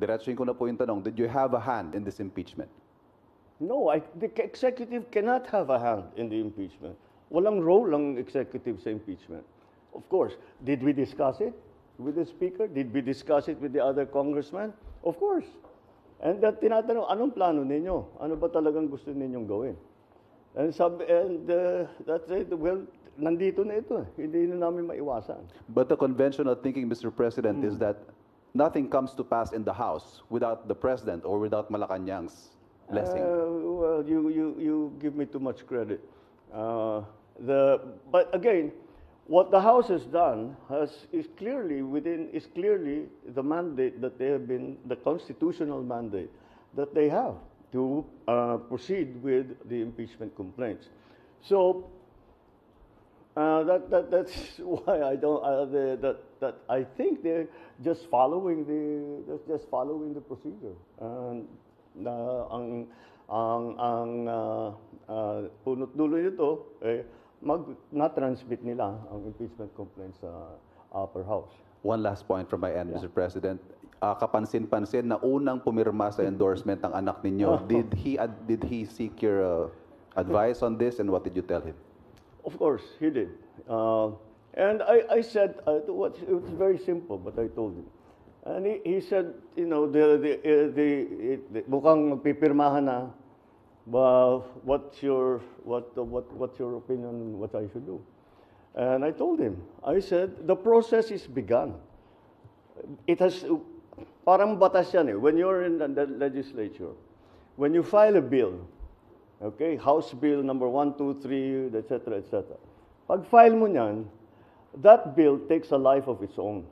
Diretsuhin ko na po yung tanong, did you have a hand in this impeachment? No, the executive cannot have a hand in the impeachment. Walang role ang executive sa impeachment. Of course, did we discuss it with the speaker? Did we discuss it with the other congressman? Of course. And that tinatanong, anong plano ninyo? Ano ba talagang gusto ninyong gawin? And that's it. Well, nandito na ito. Hindi na namin maiwasan. But the conventional thinking, Mr. President, is that nothing comes to pass in the House without the President or without Malacanang's blessing. Well, you give me too much credit. But again, what the House has done is clearly the mandate that they have been, the constitutional mandate that they have to proceed with the impeachment complaints. So that's why I don't that I think they're just following the procedure. And ang punot dulo nito na-transmit nila ang impeachment complaint sa upper house. One last point from my end, Mr. President. Kapansin-pansin na unang pumirma sa endorsement ng anak ninyo. Did he seek your advice on this, and what did you tell him? Of course, he did. And I said, it was very simple, but I told him. And he said, you know, mukhang magpipirmahan na. What's your opinion? What I should do? And I told him. I said the process is begun. It has parang batas yan eh. When you're in the legislature, when you file a bill, okay, House Bill number 1, 2, 3, etc., etc. Pag file mo niyan, that bill takes a life of its own.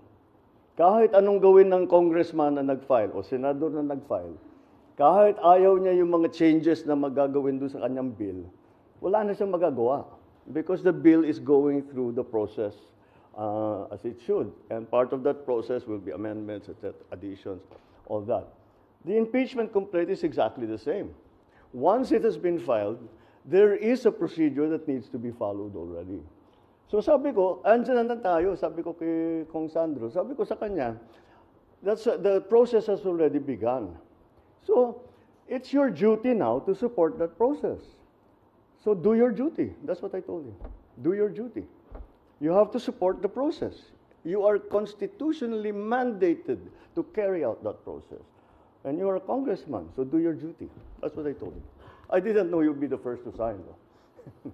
Kahit anong gawin ng congressman na nag-file o senador na nag-file, kahit ayaw niya yung mga changes na magagawin doon sa kanyang bill, wala na siyang magagawa. Because the bill is going through the process as it should. And part of that process will be amendments, etc., additions, all that. The impeachment complaint is exactly the same. Once it has been filed, there is a procedure that needs to be followed already. So sabi ko, andyan na tayo, sabi ko kay Kong Sandro, sabi ko sa kanya, the process has already begun. So it's your duty now to support that process. So do your duty. That's what I told him. Do your duty. You have to support the process. You are constitutionally mandated to carry out that process. And you are a congressman, so do your duty. That's what I told him. I didn't know you'd be the first to sign, though.